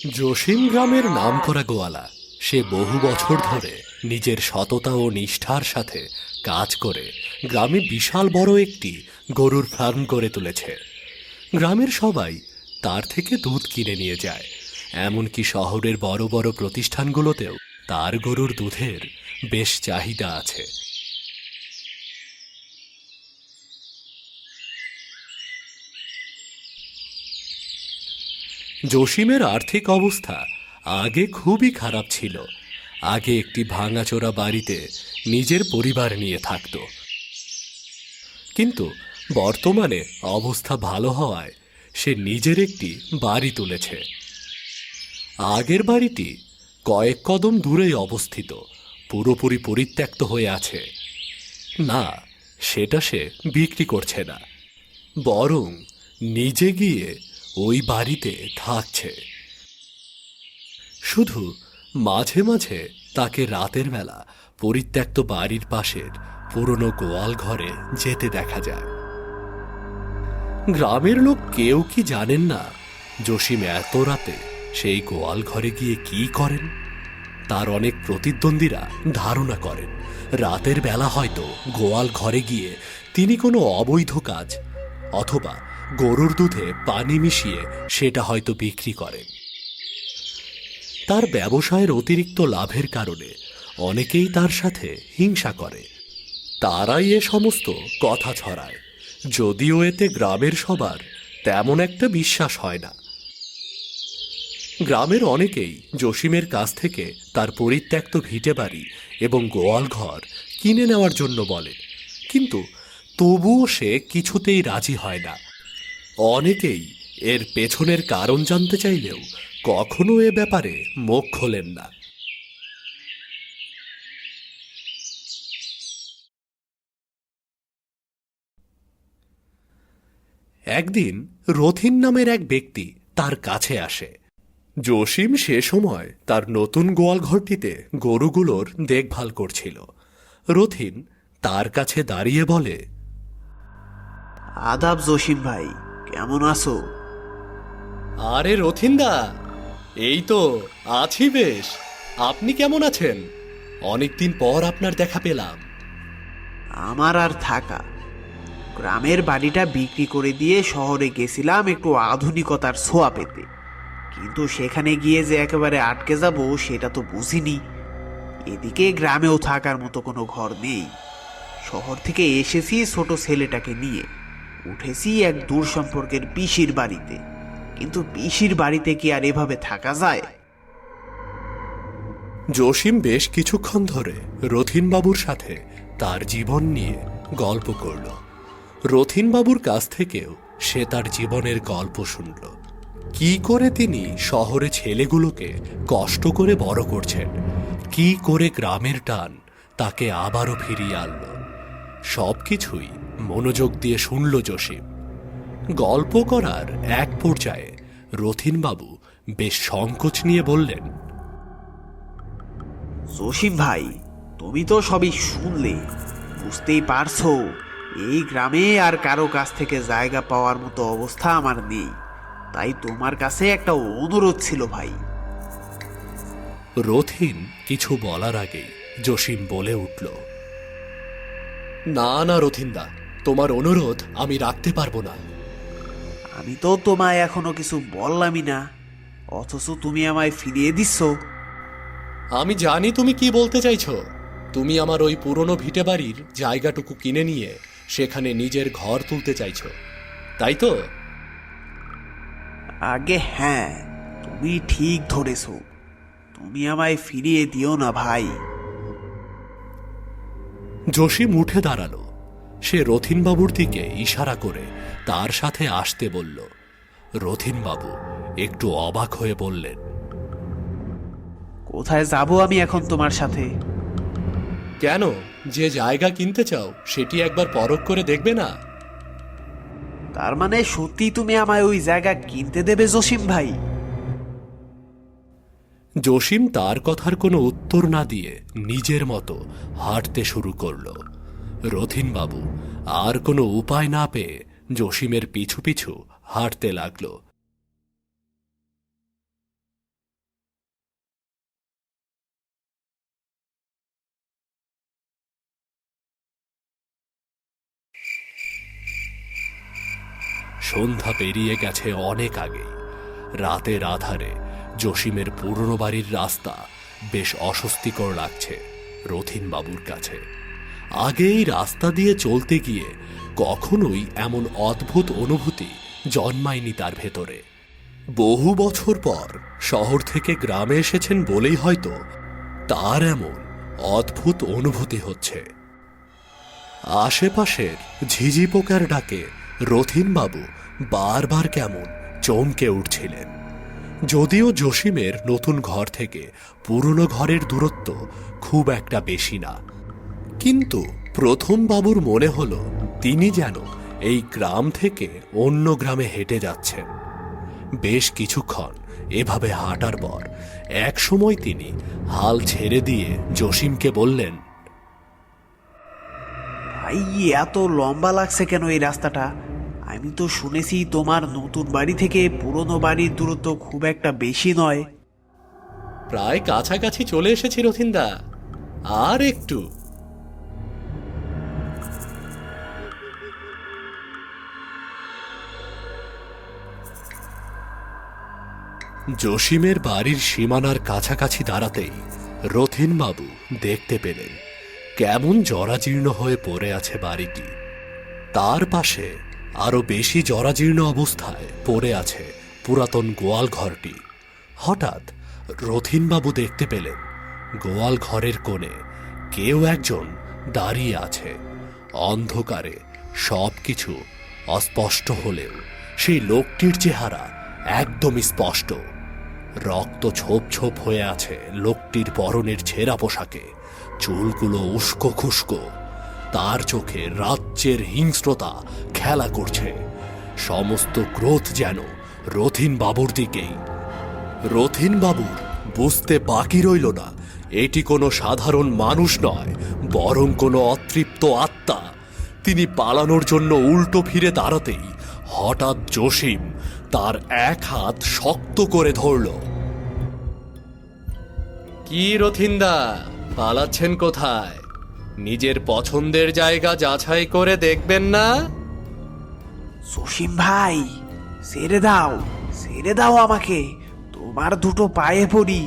জসিম গ্রামের নামকরা গোয়ালা। সে বহু বছর ধরে নিজের সততা ও নিষ্ঠার সাথে কাজ করে গ্রামে বিশাল বড় একটি গরুর ফার্ম করে তুলেছে। গ্রামের সবাই তার থেকে দুধ কিনে নিয়ে যায়, এমনকি শহরের বড় বড় প্রতিষ্ঠানগুলোতেও তার গরুর দুধের বেশ চাহিদা আছে। জসিমের আর্থিক অবস্থা আগে খুবই খারাপ ছিল। আগে একটি ভাঙাচোরা বাড়িতে নিজের পরিবার নিয়ে থাকত, কিন্তু বর্তমানে অবস্থা ভালো হওয়ায় সে নিজের একটি বাড়ি তুলেছে। আগের বাড়িটি কয়েক কদম দূরেই অবস্থিত, পুরোপুরি পরিত্যক্ত হয়ে আছে। না, সেটা সে বিক্রি করছে না, বরং নিজে গিয়ে ওই বাড়িতে থাকছে। শুধু মাঝে মাঝে তাকে রাতের বেলা পরিত্যক্ত বাড়ির পাশের পুরনো গোয়াল ঘরে যেতে দেখা যায়। গ্রামের লোক কেউ কি জানেন না জসিম এত রাতে সেই গোয়াল ঘরে গিয়ে কি করেন? তার অনেক প্রতিদ্বন্দ্বীরা ধারণা করেন রাতের বেলা হয়তো গোয়াল ঘরে গিয়ে তিনি কোনো অবৈধ কাজ অথবা গরুর দুধে পানি মিশিয়ে সেটা হয়তো বিক্রি করেন। তার ব্যবসায়ের অতিরিক্ত লাভের কারণে অনেকেই তার সাথে হিংসা করে। তারাই এ সমস্ত কথা ছড়ায়, যদিও এতে গ্রামের সবার তেমন একটা বিশ্বাস হয় না। গ্রামের অনেকেই জসিমের কাছ থেকে তার পরিত্যক্ত ভিটে বাড়ি এবং গোয়াল ঘর কিনে নেওয়ার জন্য বলে, কিন্তু তবুও সে কিছুতেই রাজি হয় না। অনেকেই এর পেছনের কারণ জানতে চাইলেও কখনো এ ব্যাপারে মুখ খোলেন না। একদিন রথিন নামের এক ব্যক্তি তার কাছে আসে। জসিম সে সময় তার নতুন গোয়াল ঘরটিতে গরুগুলোর দেখভাল করছিল। রথিন তার কাছে দাঁড়িয়ে বলে, আদাব জসিম ভাই, কেমন আছো? আরে রথিনদা, এই তো আছি বেশ। আপনি কেমন আছেন? অনেকদিন পর আপনার দেখা পেলাম। আমার আর থাকা, গ্রামের বাড়িটা বিক্রি করে দিয়ে শহরে গেছিলাম একটু আধুনিকতার ছোঁয়া পেতে, কিন্তু সেখানে গিয়ে যে একেবারে আটকে যাব সেটা তো বুঝিনি। এদিকে গ্রামেও থাকার মতো কোনো ঘর নেই। শহর থেকে এসেছি ছোট ছেলেটাকে নিয়ে, উঠেছি এক দূর সম্পর্কের পিসির বাড়িতে, কিন্তু পিসির বাড়িতে কি আর এভাবে থাকা যায়? জসিম বেশ কিছুক্ষণ ধরে রথিনবাবুর সাথে তার জীবন নিয়ে গল্প করল। রথিনবাবুর কাছ থেকেও সে তার জীবনের গল্প শুনল। কি করে তিনি শহরে ছেলেগুলোকে কষ্ট করে বড় করছেন, কি করে গ্রামের টান তাকে আবারও ফিরিয়ে আনল। সবকিছুই মনোযোগ দিয়ে শুনল জসিম। গল্প করার এক পর্যায়ে রথিনবাবু বেশ সংকোচ নিয়ে বললেন, জসিম ভাই, তুমি তো সবই শুনলে, বুঝতেই পারছো এই গ্রামে আর কারো কাছ থেকে জায়গা পাওয়ার মতো অবস্থা আমার নেই। তাই তোমার কাছে একটা অনুরোধ ছিল ভাই। রথিন কিছু বলার আগেই জসিম বলে উঠল, না না রথিনদা, তোমার অনুরোধ আমি রাখতে পারবো না। আমি তো তোমায় এখনো কিছু বললামই না, অথচ তুমি আমায় ফিরিয়ে দিচ্ছ। আমি জানি তুমি কি বলতে চাইছো। তুমি আমার ওই পুরনো ভিটে বাড়ির জায়গাটুকু কিনে নিয়ে সেখানে নিজের ঘর তুলতে চাইছো, তাই তো? আগে হ্যাঁ, তুমি ঠিক ধরেছ। তুমি আমায় ফিরিয়ে দিও না ভাই। জসিম উঠে দাঁড়ালো। সে রথিনবাবুর দিকে ইশারা করে তার সাথে আসতে বলল। রথিনবাবু একটু অবাক হয়ে বললেন, কোথায় যাব আমি এখন তোমার সাথে? কেন, যে জায়গা কিনতে চাও সেটি একবার পরখ করে দেখবে না? তার মানে সত্যি তুমি আমায় ওই জায়গা কিনতে দেবে জসিম ভাই? জসিম তার কথার কোনো উত্তর না দিয়ে নিজের মতো হাঁটতে শুরু করল। রথিনবাবু আর কোনো উপায় না পেয়ে জসিমের পিছু পিছু হাঁটতে লাগল। সন্ধ্যা পেরিয়ে গেছে অনেক আগেই। রাতের আধারে জসিমের পুরনো বাড়ির রাস্তা বেশ অস্বস্তিকর লাগছে রথিন বাবুর কাছে। আগে এই রাস্তা দিয়ে চলতে গিয়ে কখনোই এমন অদ্ভুত অনুভূতি জন্মায়নি তার ভেতরে। বহু বছর পর শহর থেকে গ্রামে এসেছেন বলেই হয়তো তার এমন অদ্ভুত অনুভূতি হচ্ছে। আশেপাশের ঝিঝি পোকার ডাকে রথিনবাবু বারবার কেমন চমকে উঠছিলেন। যদিও জসিমের নতুন ঘর থেকে পুরনো ঘরের দূরত্ব খুব একটা বেশি না, কিন্তু প্রথম বাবুর মনে হলো তিনি যেন এই গ্রাম থেকে অন্য গ্রামে হেঁটে যাচ্ছেন। বেশ কিছুক্ষণ এভাবে হাঁটার পর এক সময় তিনি হাল ছেড়ে দিয়ে জসিমকে বললেন, ভাই, এত লম্বা লাগছে কেন এই রাস্তাটা? আমি তো শুনেছি তোমার নতুন বাড়ি থেকে পুরনো বাড়ির দূরত্ব খুব একটা বেশি নয়। প্রায় কাছাকাছি চলে এসেছি রথিনদা, আর একটু। জসিমের বাড়ির সীমানার কাছাকাছি দাঁড়াতেই রথিনবাবু দেখতে পেলেন কেমন জরাজীর্ণ হয়ে পড়ে আছে বাড়িটি। তার পাশে আরো বেশি জরাজীর্ণ অবস্থায় পড়ে আছে পুরাতন গোয়াল ঘরটি। হঠাৎ রথিনবাবু দেখতে পেলেন গোয়াল ঘরের কোণে কেউ একজন দাঁড়িয়ে আছে। অন্ধকারে সবকিছু অস্পষ্ট হলেও সেই লোকটির চেহারা একদমই স্পষ্ট। রক্ত ছোপ ছোপ হয়ে আছে লোকটির পরনের ছেঁড়া পোশাকে, চুলগুলো উস্কো খুস্কো। তার চোখে রাজ্যের হিংস্রতা খেলা করছে। সমস্ত ক্রোধ যেন রথিন বাবুর দিকেই। রথিন বাবুর বুঝতে বাকি রইল না এটি কোনো সাধারণ মানুষ নয়, বরং কোনো অতৃপ্ত আত্মা। তিনি পালানোর জন্য উল্টো ফিরে দাঁড়াতেই হঠাৎ জসিম তার এক হাত শক্ত করে ধরল। কি রথিনদা, পালাচ্ছেন কোথায়? নিজের পছন্দের জায়গা যাচাই করে দেখবেন না? জসিম ভাই, ছেড়ে দাও, ছেড়ে দাও আমাকে, তোমার দুটো পায়ে পড়ি।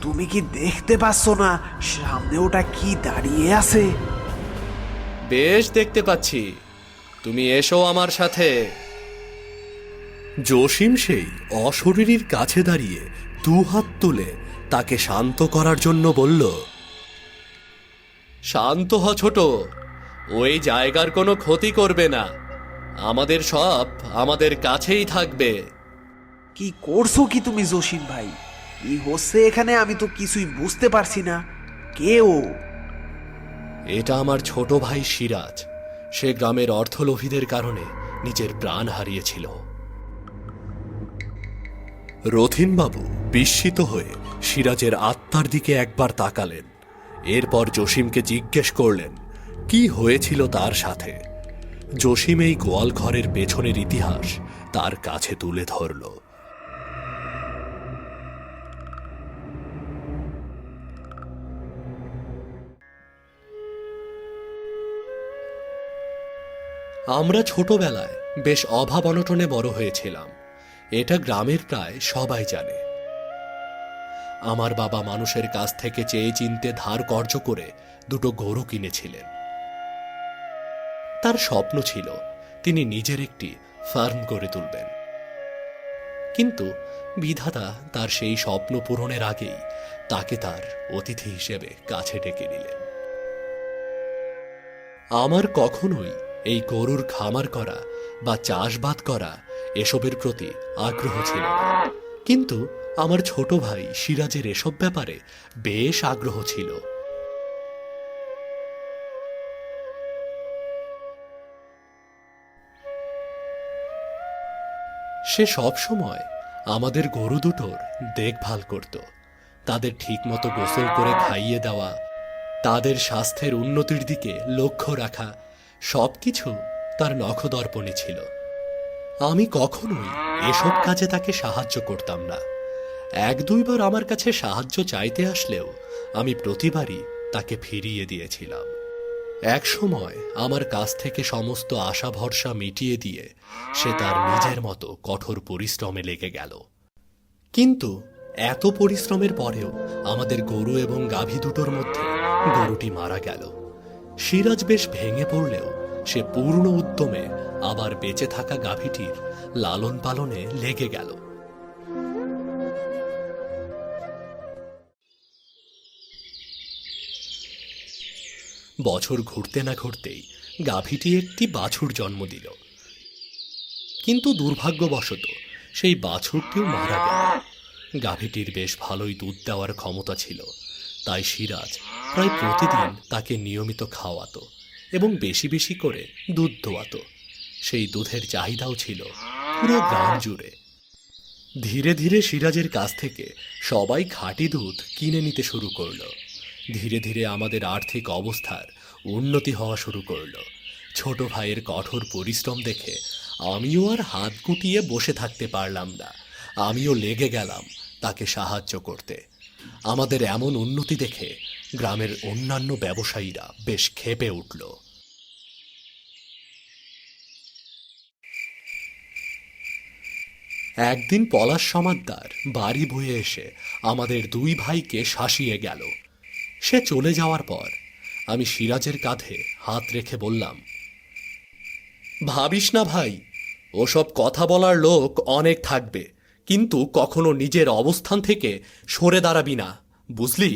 তুমি কি দেখতে পাচ্ছ না সামনে ওটা কি দাঁড়িয়ে আছে? বেশ দেখতে পাচ্ছি, তুমি এসো আমার সাথে। জসিম সেই অশরীরীর কাছে দাঁড়িয়ে দু হাত তুলে তাকে শান্ত করার জন্য বলল, শান্ত হ ছোট, ওই জায়গার কোনো ক্ষতি করবে না। আমাদের সব আমাদের কাছেই থাকবে। কি করছো কি তুমি জসিম ভাই? কি হচ্ছে এখানে? আমি তো কিছুই বুঝতে পারছি না। কে ও? এটা আমার ছোট ভাই সিরাজ। সে গ্রামের অর্থলোভীদের কারণে নিজের প্রাণ হারিয়েছিল। রথিনবাবু বিস্মিত হয়ে সিরাজের আত্মার দিকে একবার তাকালেন। এরপর জসিমকে জিজ্ঞেস করলেন কি হয়েছিল তার সাথে। জসিম এই গোয়াল ঘরের পেছনের ইতিহাস তার কাছে তুলে ধরল। আমরা ছোটবেলায় বেশ অভাব অনটনে বড় হয়েছিলাম, এটা গ্রামের প্রায় সবাই জানে। আমার বাবা মানুষের কাছ থেকে চেয়ে চিনতে ধার কর্জ করে দুটো গরু কিনেছিলেন। তার স্বপ্ন ছিল তিনি নিজের একটি ফার্ম করে তুলবেন, কিন্তু বিধাতা তার সেই স্বপ্ন পূরণের আগেই তাকে তার অতিথি হিসেবে কাছে ডেকে নিলেন। আমার কখনোই এই গরুর খামার করা বা চাষবাদ করা এসবের প্রতি আগ্রহ ছিল না, কিন্তু আমার ছোট ভাই সিরাজের এসব ব্যাপারে বেশ আগ্রহ ছিল। সে সব সময় আমাদের গরু দুটোর দেখভাল করত। তাদের ঠিকমতো গোসল করে খাইয়ে দেওয়া, তাদের স্বাস্থ্যের উন্নতির দিকে লক্ষ্য রাখা, সবকিছু তার নখদর্পণে ছিল। আমি কখনোই এসব কাজে তাকে সাহায্য করতাম না। এক দুইবার আমার কাছে সাহায্য চাইতে আসলেও আমি প্রতিবারই তাকে ফিরিয়ে দিয়েছিলাম। এক সময় আমার কাছ থেকে সমস্ত আশা ভরসা মিটিয়ে দিয়ে সে তার নিজের মতো কঠোর পরিশ্রমে লেগে গেল। কিন্তু এত পরিশ্রমের পরেও আমাদের গরু এবং গাভী দুটোর মধ্যে গরুটি মারা গেল। সিরাজ বেশ ভেঙে পড়লেও সে পূর্ণ উদ্যমে আবার বেঁচে থাকা গাভীটির লালন পালনে লেগে গেল। বছর ঘুরতে না ঘুরতেই গাভীটি একটি বাছুর জন্ম দিল। কিন্তু দুর্ভাগ্যবশত সেই বাছুরটিও মারা গেল। গাভীটির বেশ ভালোই দুধ দেওয়ার ক্ষমতা ছিল, তাই সিরাজ প্রায় প্রতিদিন তাকে নিয়মিত খাওয়াতো এবং বেশি বেশি করে দুধ দোয়াতো। সেই দুধের চাহিদাও ছিল পুরো গ্রাম জুড়ে। ধীরে ধীরে সিরাজের কাছ থেকে সবাই খাঁটি দুধ কিনে নিতে শুরু করলো। ধীরে ধীরে আমাদের আর্থিক অবস্থার উন্নতি হওয়া শুরু করলো। ছোট ভাইয়ের কঠোর পরিশ্রম দেখে আমিও আর হাত গুটিয়ে বসে থাকতে পারলাম না। আমিও লেগে গেলাম তাকে সাহায্য করতে। আমাদের এমন উন্নতি দেখে গ্রামের অন্যান্য ব্যবসায়ীরা বেশ ক্ষেপে উঠল। একদিন পলাশ সমাদ্দার বাড়ি বয়ে এসে আমাদের দুই ভাইকে শাসিয়ে গেল। সে চলে যাওয়ার পর আমি সিরাজের কাঁধে হাত রেখে বললাম, ভাবিস না ভাই, ওসব কথা বলার লোক অনেক থাকবে, কিন্তু কখনো নিজের অবস্থান থেকে সরে দাঁড়াবি না, বুঝলি?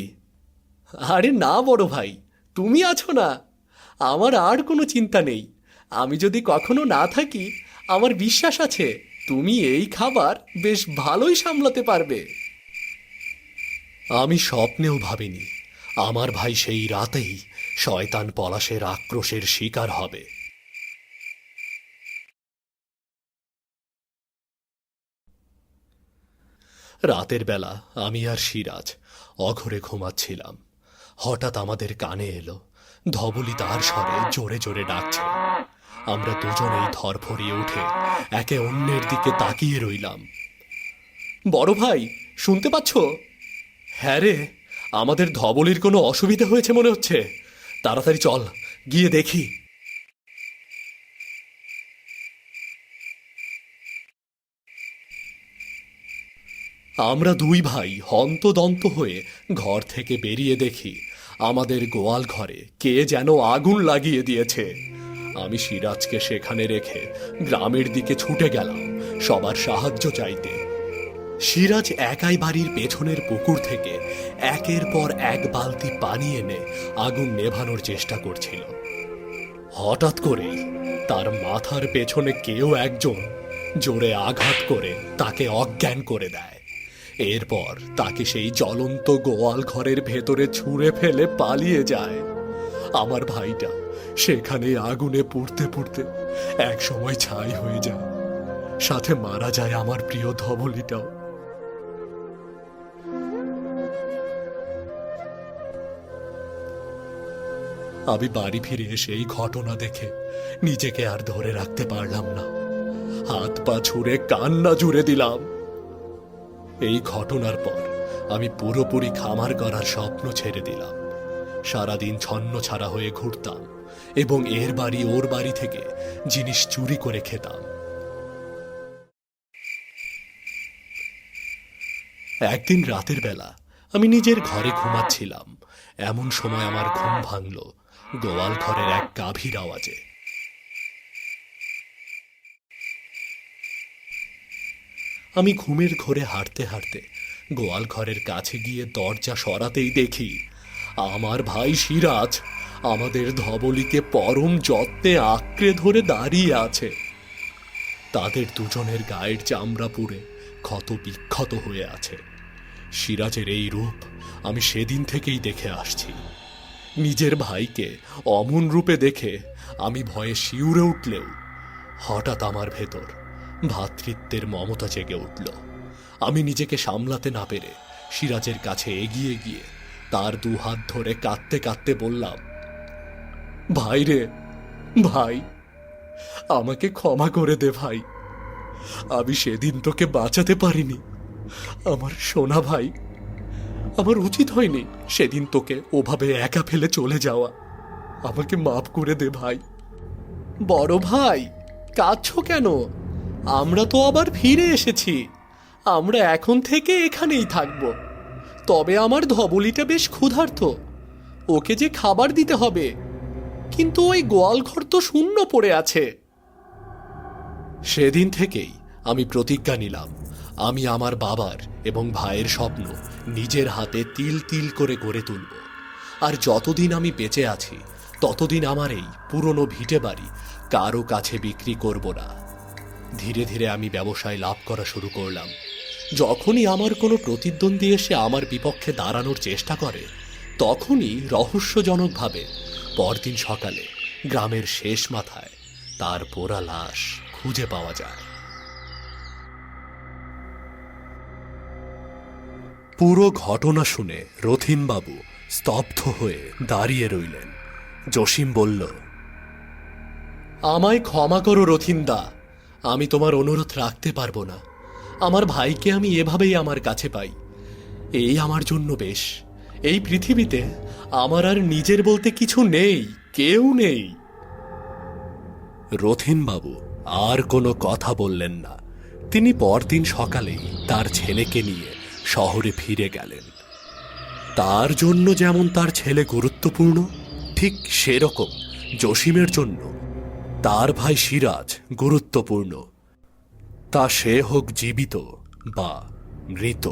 আরে না বড় ভাই, তুমি আছো না, আমার আর কোনো চিন্তা নেই। আমি যদি কখনো না থাকি, আমার বিশ্বাস আছে তুমি এই খাবার বেশ ভালোই সামলাতে পারবে। আমি স্বপ্নেও ভাবিনি আমার ভাই সেই রাতেই শয়তান পলাশের আক্রোশের শিকার হবে। রাতের বেলা আমি আর সিরাজ অঘরে ঘুমাচ্ছিলাম। হঠাৎ আমাদের কানে এলো ধবলি তার স্বরে জোরে জোরে ডাকছে। আমরা দুজনেই ধরফরিয়ে উঠে একে অন্যের দিকে তাকিয়ে রইলাম। বড় ভাই, শুনতে পাচ্ছ? হ্যাঁ রে, আমাদের ধবলির কোনো অসুবিধা হয়েছে মনে হচ্ছে। তাড়াতাড়ি চল, গিয়ে দেখি। আমরা দুই ভাই হন্তদন্ত হয়ে ঘর থেকে বেরিয়ে দেখি আমাদের গোয়াল ঘরে কে যেন আগুন লাগিয়ে দিয়েছে। আমি সিরাজকে সেখানে রেখে গ্রামের দিকে ছুটে গেলাম সবার সাহায্য চাইতে। সিরাজ একাই বাড়ির পেছনের পুকুর থেকে একের পর এক বালতি পানি এনে আগুন নেভানোর চেষ্টা করছিল। হঠাৎ করেই তার মাথার পেছনে কেউ একজন জোরে আঘাত করে তাকে অজ্ঞান করে দেয়। এরপর তাকে সেই জ্বলন্ত গোয়াল ঘরের ভেতরে ছুঁড়ে ফেলে পালিয়ে যায়। আমার ভাইটা সেখানে আগুনে পুড়তে পুড়তে এক সময় ছাই হয়ে যায়, সাথে মারা যায় আমার প্রিয় ধবলিটাও। আমি বাড়ি ফিরে এসে এই ঘটনা দেখে নিজেকে আর ধরে রাখতে পারলাম না। হাত পা ছুঁড়ে কান্না জুড়ে দিলাম। এই ঘটনার পর আমি পুরোপুরি খামার করার স্বপ্ন ছেড়ে দিলাম। সারাদিন ছন্ন ছাড়া হয়ে ঘুরতাম এবং এর বাড়ি ওর বাড়ি থেকে জিনিস চুরি করে খেতাম। একদিন রাতের বেলা আমি নিজের ঘরে ঘুমাচ্ছিলাম। এমন সময় আমার ঘুম ভাঙল গোয়াল ঘরের এক গাভীর আওয়াজে। আমি ঘুমের ঘোরে হাঁটতে হাঁটতে গোয়াল ঘরের কাছে গিয়ে দরজা সরাতেই দেখি আমার ভাই সিরাজ আমাদের ধবলিকে পরম যত্নে আঁকড়ে ধরে দাঁড়িয়ে আছে। তাদের দুজনের গায়ের চামড়া পুড়ে ক্ষত বিক্ষত হয়ে আছে। সিরাজের এই রূপ আমি সেদিন থেকেই দেখে আসছি। নিজের ভাইকে অমন রূপে দেখে আমি ভয়ে শিউরে উঠলেও হঠাৎ আমার ভেতর ভ্রাতৃত্বের মমতা জেগে উঠল। আমি নিজেকে সামলাতে না পেরে সিরাজের কাছে এগিয়ে গিয়ে তার দু হাত ধরে কাঁদতে কাঁদতে বললাম, ভাই রে ভাই, আমাকে ক্ষমা করে দে ভাই। আমি সেদিন তোকে বাঁচাতে পারিনি আমার সোনা ভাই। আমার উচিত হয়নি সেদিন তোকে ওভাবে একা ফেলে চলে যাওয়া। আমাকে মাফ করে দে ভাই। বড় ভাই, কাঁদছো কেন? আমরা তো আবার ফিরে এসেছি। আমরা এখন থেকে এখানেই থাকব। তবে আমার ধবলিটা বেশ ক্ষুধার্ত, ওকে যে খাবার দিতে হবে। কিন্তু ওই গোয়াল ঘর তো শূন্য পড়ে আছে। সেদিন থেকেই আমি প্রতিজ্ঞা নিলাম, আমি আমার বাবার এবং ভাইয়ের স্বপ্ন নিজের হাতে তিল তিল করে গড়ে তুলব। আর যতদিন আমি বেঁচে আছি ততদিন আমার এই পুরনো ভিটে বাড়ি কারো কাছে বিক্রি করব না। ধীরে ধীরে আমি ব্যবসায় লাভ করা শুরু করলাম। যখনই আমার কোনো প্রতিদ্বন্দ্বী এসে আমার বিপক্ষে দাঁড়ানোর চেষ্টা করে, তখনই রহস্যজনকভাবে পরদিন সকালে গ্রামের শেষ মাথায় তার পোড়া লাশ খুঁজে পাওয়া যায়। পুরো ঘটনা শুনে রথিনবাবু স্তব্ধ হয়ে দাঁড়িয়ে রইলেন। জসিম বলল, আমায় ক্ষমা করো রথিনদা, আমি তোমার অনুরোধ রাখতে পারবো না। আমার ভাইকে আমি এভাবেই আমার কাছে পাই, এই আমার জন্য বেশ। এই পৃথিবীতে আমার আর নিজের বলতে কিছু নেই, কেউ নেই। রথিনবাবু আর কোনো কথা বললেন না। তিনি পরদিন সকালেই তার ছেলেকে নিয়ে শহরে ফিরে গেলেন। তার জন্য যেমন তার ছেলে গুরুত্বপূর্ণ, ঠিক সেরকম জসিমের জন্য তার ভাই সিরাজ গুরুত্বপূর্ণ, তা সে হোক জীবিত বা মৃত।